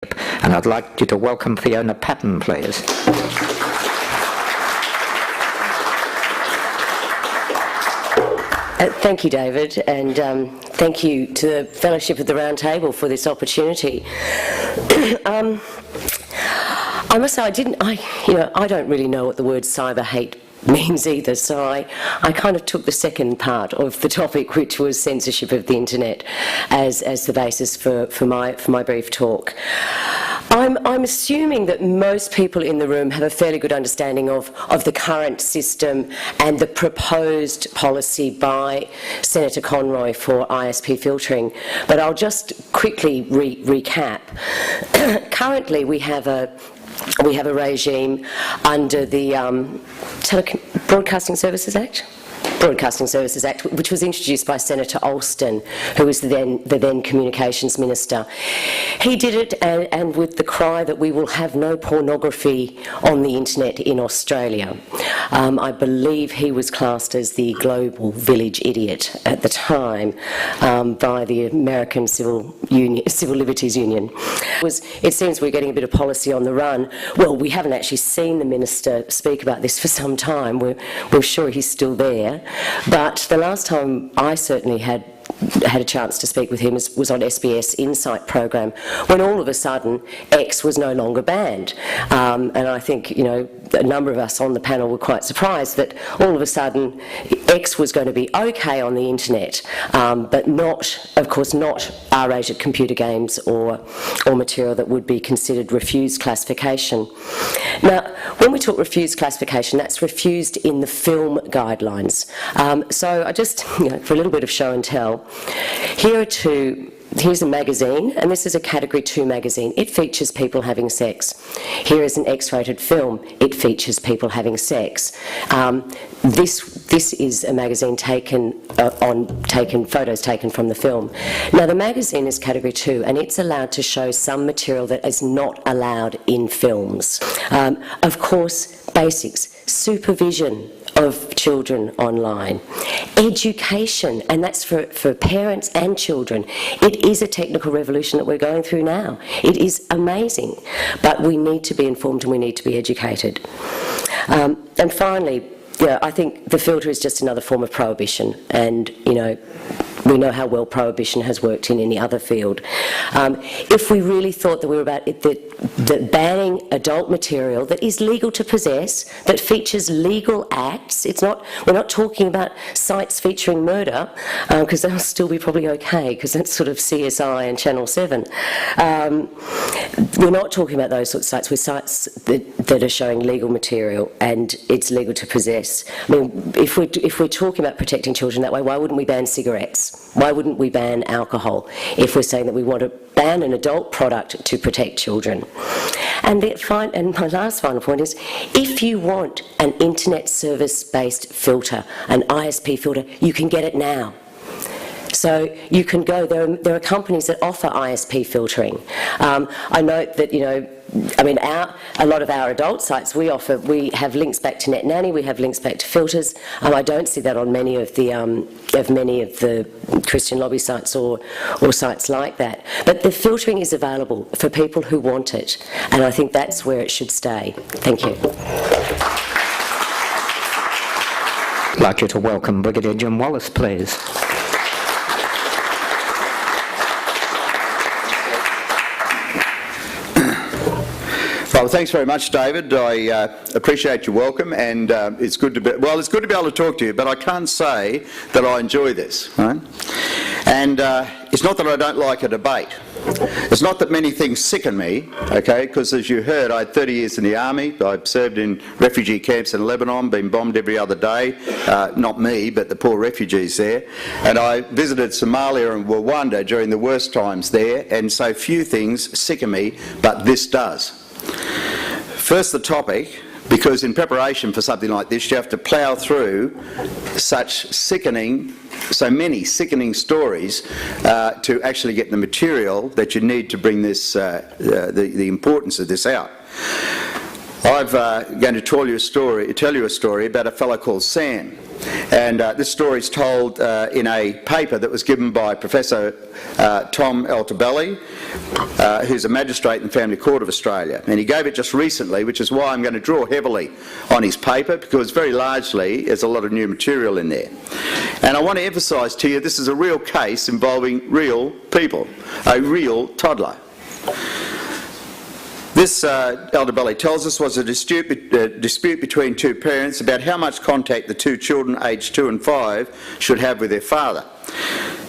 And I'd like you to welcome Fiona Patten, please. Thank you, David, and thank you to the Fellowship of the Round Table for this opportunity. I must say, I don't really know what the word cyber hate means either, so I kind of took the second part of the topic, which was censorship of the internet, as the basis for my brief talk. I'm assuming that most people in the room have a fairly good understanding of the current system and the proposed policy by Senator Conway for ISP filtering, but I'll just quickly recap. Currently, we have a regime under the Broadcasting Services Act, which was introduced by Senator Alston, who was the then Communications Minister. He did it, and with the cry that we will have no pornography on the internet in Australia. I believe he was classed as the global village idiot at the time by the American Civil Liberties Union. It seems we're getting a bit of policy on the run. Well, we haven't actually seen the Minister speak about this for some time. We're sure he's still there. But the last time I certainly had a chance to speak with him was on SBS Insight program, when all of a sudden X was no longer banned. And I think, a number of us on the panel were quite surprised that all of a sudden X was going to be okay on the internet, but not, of course, not R-rated computer games or material that would be considered refused classification. Now, when we talk refused classification, that's refused in the film guidelines. So I just, for a little bit of show and tell, here's a magazine, and this is a Category 2 magazine. It features people having sex. Here is an X-rated film. It features people having sex. This is a magazine photos taken from the film. Now, the magazine is Category 2, and it's allowed to show some material that is not allowed in films. Of course, basics, supervision of children online, education, and that's for parents and children. It is a technical revolution that we're going through now. It is amazing, but we need to be informed and we need to be educated. And finally, I think the filter is just another form of prohibition, and we know how well prohibition has worked in any other field. If we really thought that we were about that banning adult material that is legal to possess, that features legal acts, we're not talking about sites featuring murder, because they'll still be probably okay, because that's sort of CSI and Channel 7. We're not talking about those sorts of sites. We're sites that are showing legal material and it's legal to possess. I mean, if we're talking about protecting children that way, why wouldn't we ban cigarettes? Why wouldn't we ban alcohol if we're saying that we want to ban an adult product to protect children? And my last final point is, if you want an internet service-based filter, an ISP filter, you can get it now. So you can go, there are companies that offer ISP filtering. I note that, a lot of our adult sites we have links back to Net Nanny, we have links back to filters. I don't see that on many of the Christian lobby sites or sites like that. But the filtering is available for people who want it, and I think that's where it should stay. Thank you. I'd like you to welcome Brigadier Jim Wallace, please. Well, thanks very much, David. I appreciate your welcome, and it's good to be able to talk to you. But I can't say that I enjoy this, right? And it's not that I don't like a debate. It's not that many things sicken me, okay? Because as you heard, I had 30 years in the army. I served in refugee camps in Lebanon, been bombed every other day. Not me, but the poor refugees there. And I visited Somalia and Rwanda during the worst times there. And so few things sicken me, but this does. First, the topic, because in preparation for something like this, you have to plough through so many sickening stories to actually get the material that you need to bring this, the importance of this out. I'm going to tell you a story about a fellow called Sam. And this story is told in a paper that was given by Professor Tom Altobelli, who's a magistrate in the Family Court of Australia. And he gave it just recently, which is why I'm going to draw heavily on his paper, because very largely there's a lot of new material in there. And I want to emphasise to you this is a real case involving real people, a real toddler. This, Altobelli tells us, was a dispute between two parents about how much contact the two children aged 2 and 5 should have with their father.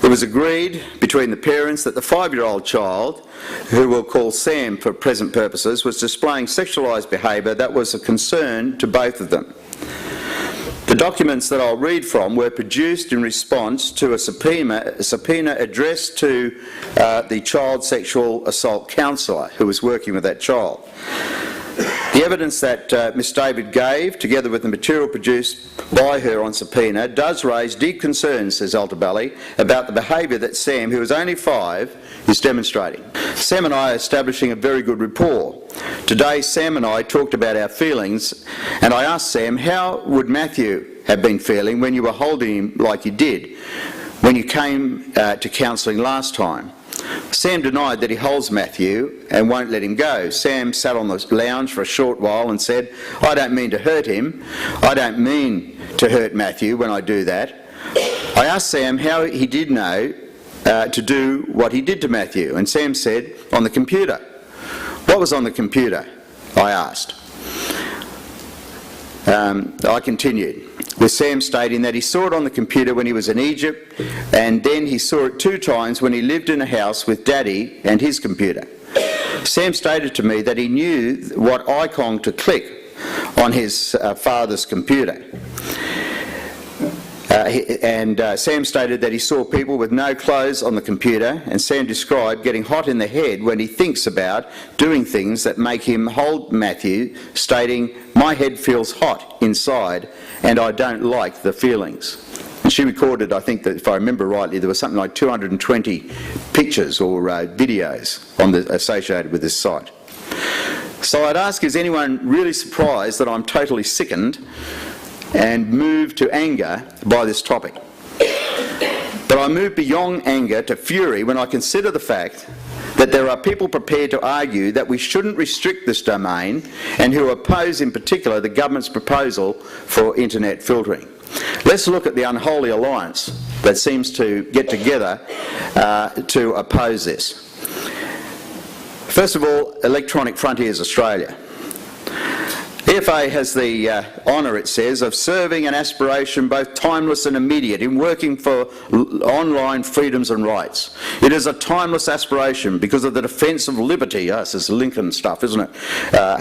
It was agreed between the parents that the 5-year-old child, who we'll call Sam for present purposes, was displaying sexualised behaviour that was a concern to both of them. The documents that I'll read from were produced in response to a subpoena addressed to the child sexual assault counsellor who was working with that child. The evidence that Ms David gave, together with the material produced by her on subpoena, does raise deep concerns, says Altobelli, about the behaviour that Sam, who is only 5, is demonstrating. Sam and I are establishing a very good rapport. Today, Sam and I talked about our feelings, and I asked Sam, how would Matthew have been feeling when you were holding him like you did when you came to counselling last time? Sam denied that he holds Matthew and won't let him go. Sam sat on the lounge for a short while and said, I don't mean to hurt him. I don't mean to hurt Matthew when I do that. I asked Sam how he did know to do what he did to Matthew, and Sam said, on the computer. What was on the computer? I asked. I continued, with Sam stating that he saw it on the computer when he was in Egypt, and then he saw it 2 times when he lived in a house with Daddy and his computer. Sam stated to me that he knew what icon to click on his father's computer. Sam stated that he saw people with no clothes on the computer, and Sam described getting hot in the head when he thinks about doing things that make him hold Matthew, stating, my head feels hot inside and I don't like the feelings. And she recorded, I think that if I remember rightly, there was something like 220 pictures or videos associated with this site. So I'd ask, is anyone really surprised that I'm totally sickened and moved to anger by this topic? But I move beyond anger to fury when I consider the fact that there are people prepared to argue that we shouldn't restrict this domain and who oppose in particular the government's proposal for internet filtering. Let's look at the unholy alliance that seems to get together to oppose this. First of all, Electronic Frontiers Australia. EFA has the honour, it says, of serving an aspiration both timeless and immediate in working for online freedoms and rights. It is a timeless aspiration because of the defence of liberty. This is Lincoln stuff, isn't it?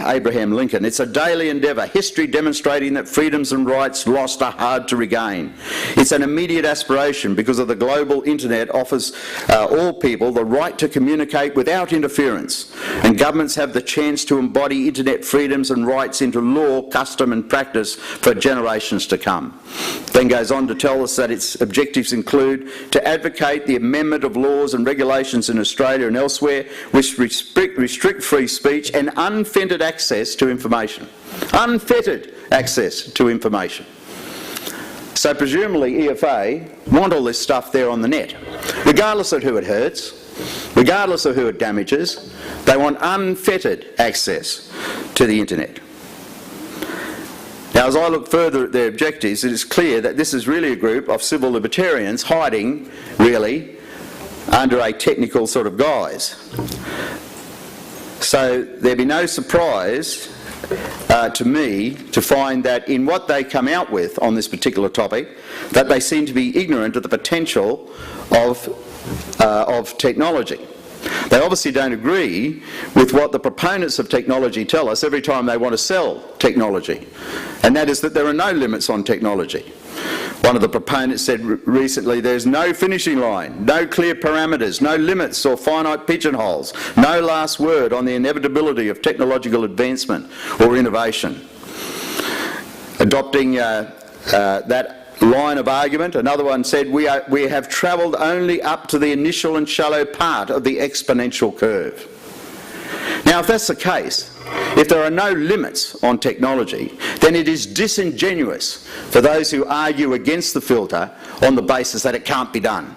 Abraham Lincoln. It's a daily endeavour, history demonstrating that freedoms and rights lost are hard to regain. It's an immediate aspiration because of the global internet offers all people the right to communicate without interference, and governments have the chance to embody internet freedoms and rights into law, custom and practice for generations to come. Then goes on to tell us that its objectives include to advocate the amendment of laws and regulations in Australia and elsewhere which restrict free speech and unfettered access to information. Unfettered access to information. So presumably EFA want all this stuff there on the net, regardless of who it hurts, regardless of who it damages. They want unfettered access to the internet. Now, as I look further at their objectives, it is clear that this is really a group of civil libertarians hiding, really, under a technical sort of guise. So there'd be no surprise to me to find that in what they come out with on this particular topic, that they seem to be ignorant of the potential of technology. They obviously don't agree with what the proponents of technology tell us every time they want to sell technology, and that is that there are no limits on technology. One of the proponents said recently there's no finishing line, no clear parameters, no limits or finite pigeonholes, no last word on the inevitability of technological advancement or innovation. Adopting that line of argument, another one said, we have travelled only up to the initial and shallow part of the exponential curve. Now, if that's the case, if there are no limits on technology, then it is disingenuous for those who argue against the filter on the basis that it can't be done.